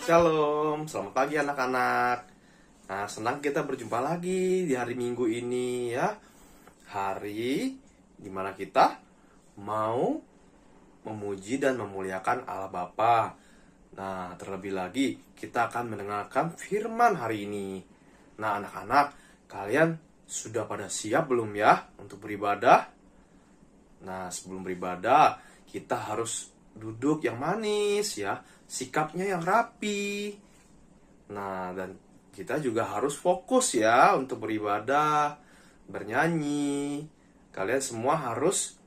Shalom, selamat pagi anak-anak. Nah, senang kita berjumpa lagi di hari Minggu ini ya. Hari dimana kita mau memuji dan memuliakan Allah Bapa. Nah, terlebih lagi kita akan mendengarkan firman hari ini. Nah, anak-anak, kalian sudah pada siap belum ya untuk beribadah? Nah, sebelum beribadah, kita harus duduk yang manis ya, sikapnya yang rapi. Nah, dan kita juga harus fokus ya untuk beribadah, bernyanyi. Kalian semua harus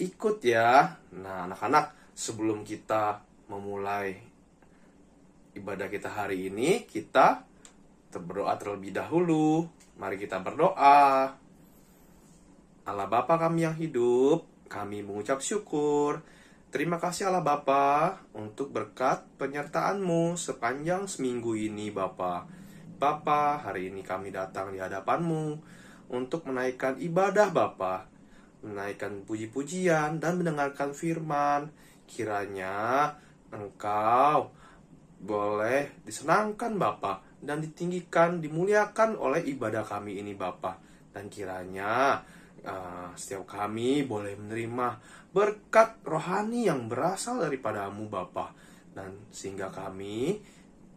ikut ya. Nah, anak-anak, sebelum kita memulai ibadah kita hari ini, kita berdoa terlebih dahulu. Mari kita berdoa. Allah Bapa kami yang hidup, kami mengucap syukur. Terima kasih Allah Bapa untuk berkat penyertaan-Mu sepanjang seminggu ini Bapa. Bapa, hari ini kami datang di hadapan-Mu untuk menaikkan ibadah Bapa, menaikkan puji-pujian dan mendengarkan firman. Kiranya Engkau boleh disenangkan Bapa dan ditinggikan, dimuliakan oleh ibadah kami ini Bapa. Dan kiranya setiap kami boleh menerima berkat rohani yang berasal daripada-Mu Bapa, dan sehingga kami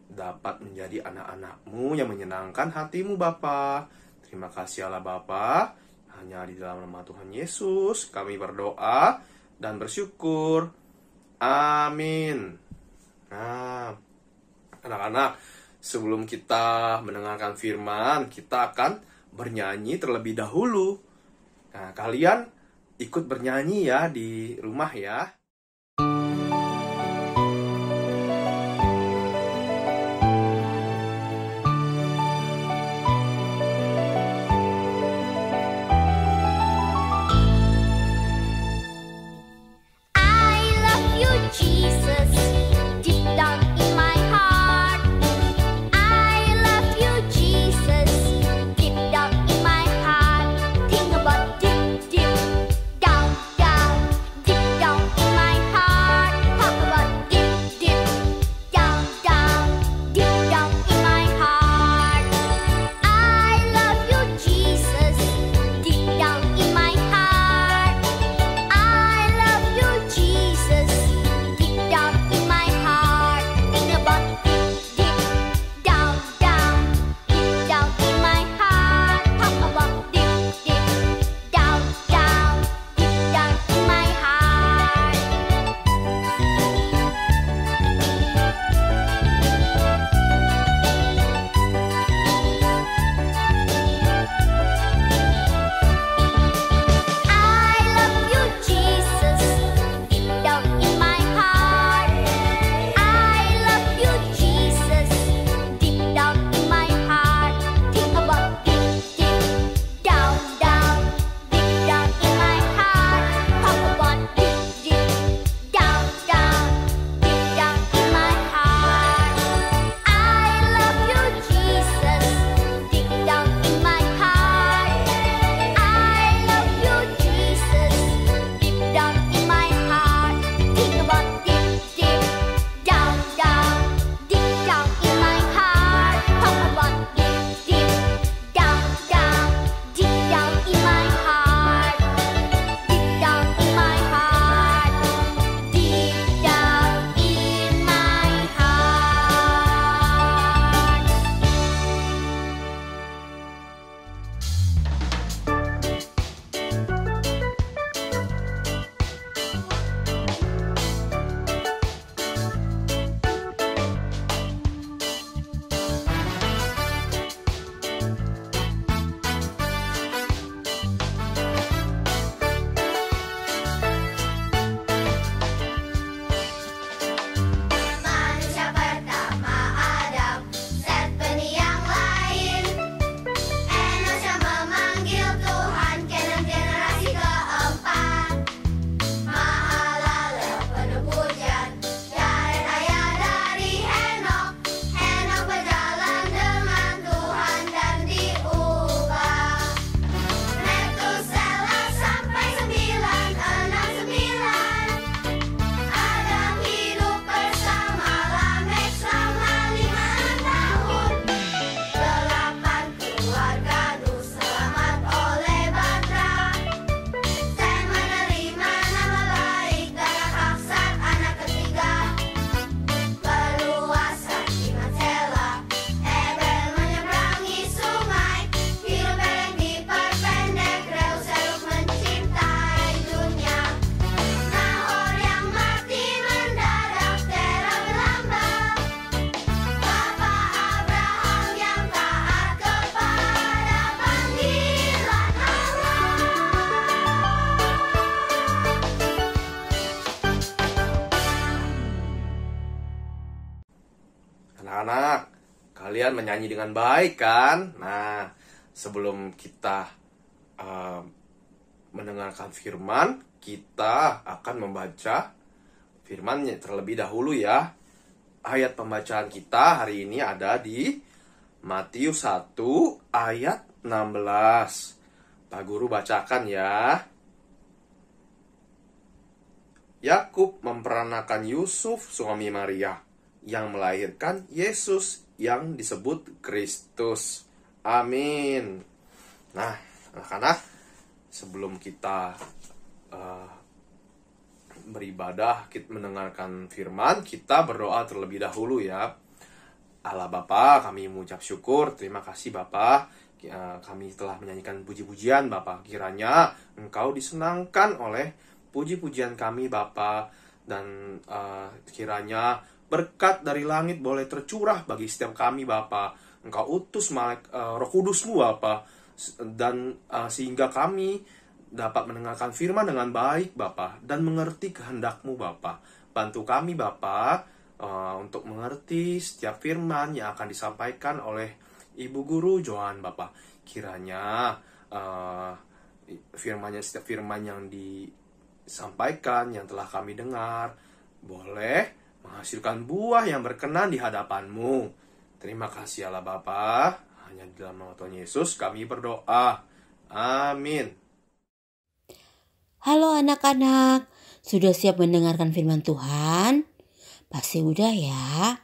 dapat menjadi anak-anak-Mu yang menyenangkan hati-Mu Bapa. Terima kasih Allah Bapa. Hanya di dalam nama Tuhan Yesus kami berdoa dan bersyukur. Amin. Nah, anak-anak, sebelum kita mendengarkan firman, kita akan bernyanyi terlebih dahulu. Nah, kalian ikut bernyanyi ya di rumah ya. Down, down, deep down in Anak-anak, kalian menyanyi dengan baik kan? Nah, sebelum kita uh, mendengarkan firman, kita akan membaca firmannya terlebih dahulu ya. Ayat pembacaan kita hari ini ada di Matius 1 ayat 16. Pak Guru bacakan ya. Yakub memperanakan Yusuf suami Maria yang melahirkan Yesus yang disebut Kristus. Amin. Nah, anak-anak, sebelum kita beribadah, kita mendengarkan firman, kita berdoa terlebih dahulu ya. Allah Bapa, kami mengucap syukur, terima kasih Bapa, kami telah menyanyikan puji-pujian Bapa. Kiranya Engkau disenangkan oleh puji-pujian kami Bapa, dan kiranya berkat dari langit boleh tercurah bagi setiap kami Bapa. Engkau utus Roh Kudus-Mu Bapa, dan sehingga kami dapat mendengarkan firman dengan baik Bapa, dan mengerti kehendak-Mu Bapa. Bantu kami Bapa untuk mengerti setiap firman yang akan disampaikan oleh Ibu Guru Joan Bapa. Kiranya setiap firman yang disampaikan, yang telah kami dengar, boleh menghasilkan buah yang berkenan di hadapan-Mu. Terima kasih Allah Bapa. Hanya di dalam nama Tuhan Yesus kami berdoa. Amin. Halo anak-anak, sudah siap mendengarkan firman Tuhan? Pasti udah ya.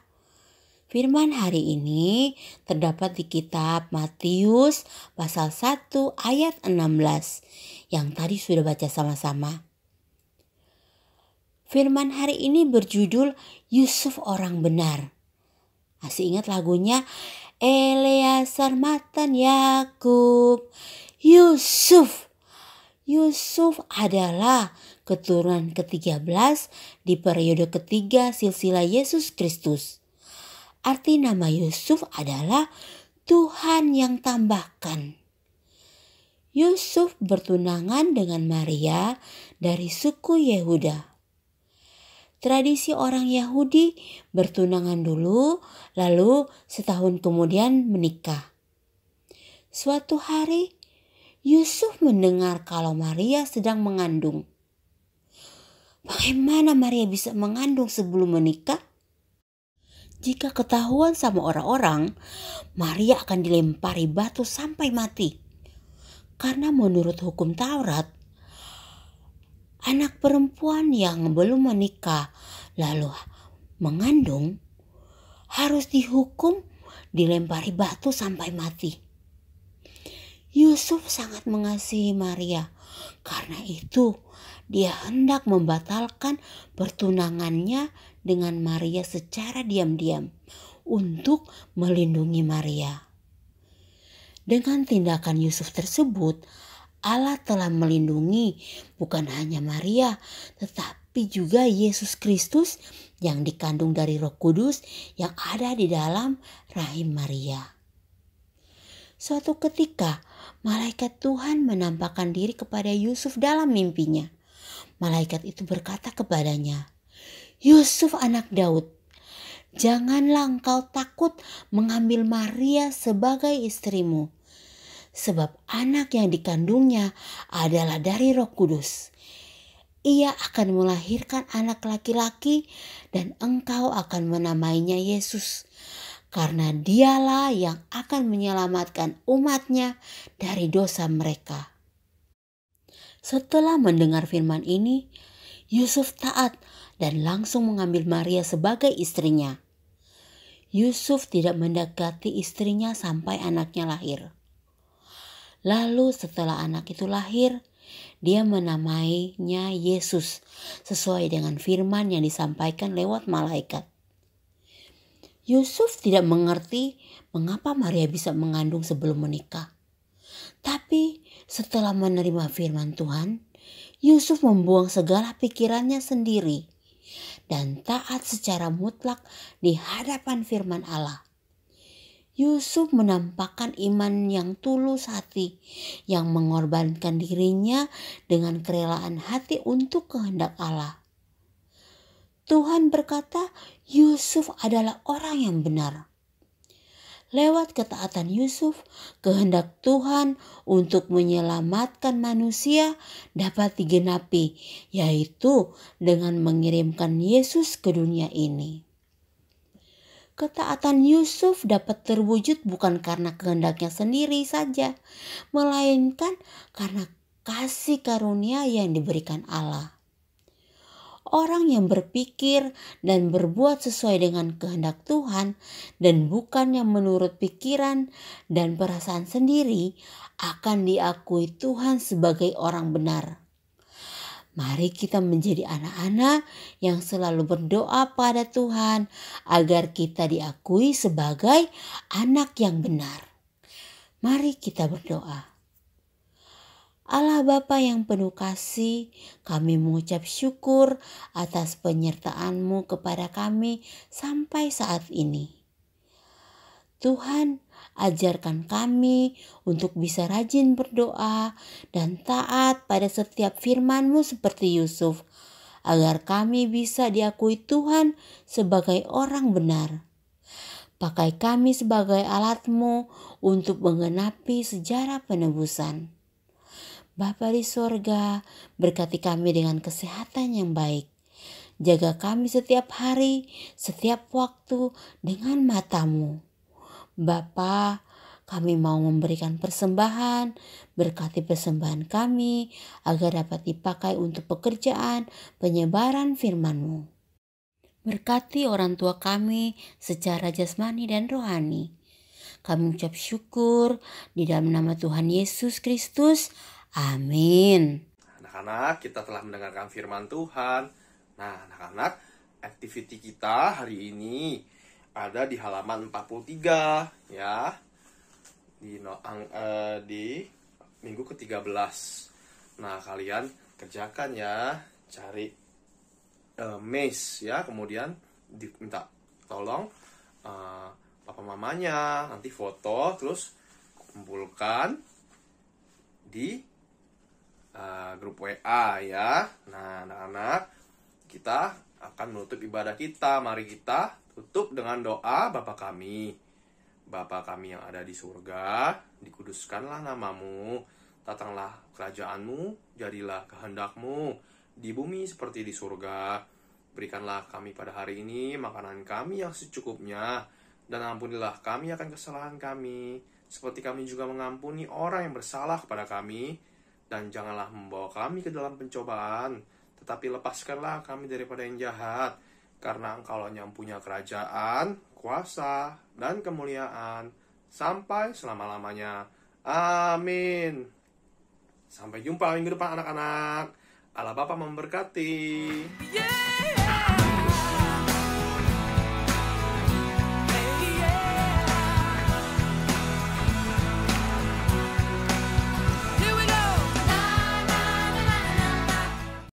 Firman hari ini terdapat di kitab Matius pasal 1 ayat 16 yang tadi sudah baca sama-sama. Firman hari ini berjudul Yusuf orang benar. Masih ingat lagunya? Eleazar, Matan, Yakub, Yusuf. Yusuf adalah keturunan ke-13 di periode ketiga silsilah Yesus Kristus. Arti nama Yusuf adalah Tuhan yang tambahkan. Yusuf bertunangan dengan Maria dari suku Yehuda. Tradisi orang Yahudi bertunangan dulu, lalu setahun kemudian menikah. Suatu hari, Yusuf mendengar kalau Maria sedang mengandung. Bagaimana Maria bisa mengandung sebelum menikah? Jika ketahuan sama orang-orang, Maria akan dilempari batu sampai mati. Karena menurut hukum Taurat, anak perempuan yang belum menikah lalu mengandung harus dihukum dilempari batu sampai mati. Yusuf sangat mengasihi Maria. Karena itu dia hendak membatalkan pertunangannya dengan Maria secara diam-diam untuk melindungi Maria. Dengan tindakan Yusuf tersebut, Allah telah melindungi bukan hanya Maria, tetapi juga Yesus Kristus yang dikandung dari Roh Kudus yang ada di dalam rahim Maria. Suatu ketika, malaikat Tuhan menampakkan diri kepada Yusuf dalam mimpinya. Malaikat itu berkata kepadanya, "Yusuf anak Daud, janganlah engkau takut mengambil Maria sebagai istrimu. Sebab anak yang dikandungnya adalah dari Roh Kudus. Ia akan melahirkan anak laki-laki dan engkau akan menamainya Yesus. Karena dialah yang akan menyelamatkan umatnya dari dosa mereka." Setelah mendengar firman ini, Yusuf taat dan langsung mengambil Maria sebagai istrinya. Yusuf tidak mendekati istrinya sampai anaknya lahir. Lalu setelah anak itu lahir, dia menamainya Yesus sesuai dengan firman yang disampaikan lewat malaikat. Yusuf tidak mengerti mengapa Maria bisa mengandung sebelum menikah. Tapi setelah menerima firman Tuhan, Yusuf membuang segala pikirannya sendiri dan taat secara mutlak di hadapan firman Allah. Yusuf menampakkan iman yang tulus hati, yang mengorbankan dirinya dengan kerelaan hati untuk kehendak Allah. Tuhan berkata, Yusuf adalah orang yang benar. Lewat ketaatan Yusuf, kehendak Tuhan untuk menyelamatkan manusia dapat digenapi, yaitu dengan mengirimkan Yesus ke dunia ini. Ketaatan Yusuf dapat terwujud bukan karena kehendaknya sendiri saja, melainkan karena kasih karunia yang diberikan Allah. Orang yang berpikir dan berbuat sesuai dengan kehendak Tuhan dan bukan yang menurut pikiran dan perasaan sendiri akan diakui Tuhan sebagai orang benar. Mari kita menjadi anak-anak yang selalu berdoa pada Tuhan agar kita diakui sebagai anak yang benar. Mari kita berdoa. Allah Bapa yang penuh kasih, kami mengucap syukur atas penyertaan-Mu kepada kami sampai saat ini. Tuhan, ajarkan kami untuk bisa rajin berdoa dan taat pada setiap firman-Mu seperti Yusuf, agar kami bisa diakui Tuhan sebagai orang benar. Pakai kami sebagai alat-Mu untuk menggenapi sejarah penebusan. Bapa di sorga, berkati kami dengan kesehatan yang baik. Jaga kami setiap hari, setiap waktu dengan mata-Mu. Bapa, kami mau memberikan persembahan, berkati persembahan kami agar dapat dipakai untuk pekerjaan penyebaran firman-Mu. Berkati orang tua kami secara jasmani dan rohani. Kami mengucap syukur di dalam nama Tuhan Yesus Kristus. Amin. Anak-anak, kita telah mendengarkan firman Tuhan. Nah, anak-anak, activity kita hari ini ada di halaman 43 ya. Di minggu ke-13. Nah, kalian kerjakan ya, cari maze ya, kemudian diminta tolong papa mamanya nanti foto, terus kumpulkan di grup WA ya. Nah, anak-anak, kita akan menutup ibadah kita. Mari kita tutup dengan doa. Bapa kami yang ada di surga, dikuduskanlah namamu, datanglah kerajaanmu, jadilah kehendak-Mu di bumi seperti di surga. Berikanlah kami pada hari ini makanan kami yang secukupnya, dan ampunilah kami akan kesalahan kami, seperti kami juga mengampuni orang yang bersalah kepada kami. Dan janganlah membawa kami ke dalam pencobaan, tetapi lepaskanlah kami daripada yang jahat, karena Engkaulah yang punya kerajaan, kuasa, dan kemuliaan, sampai selama-lamanya. Amin. Sampai jumpa minggu depan anak-anak. Allah Bapa memberkati.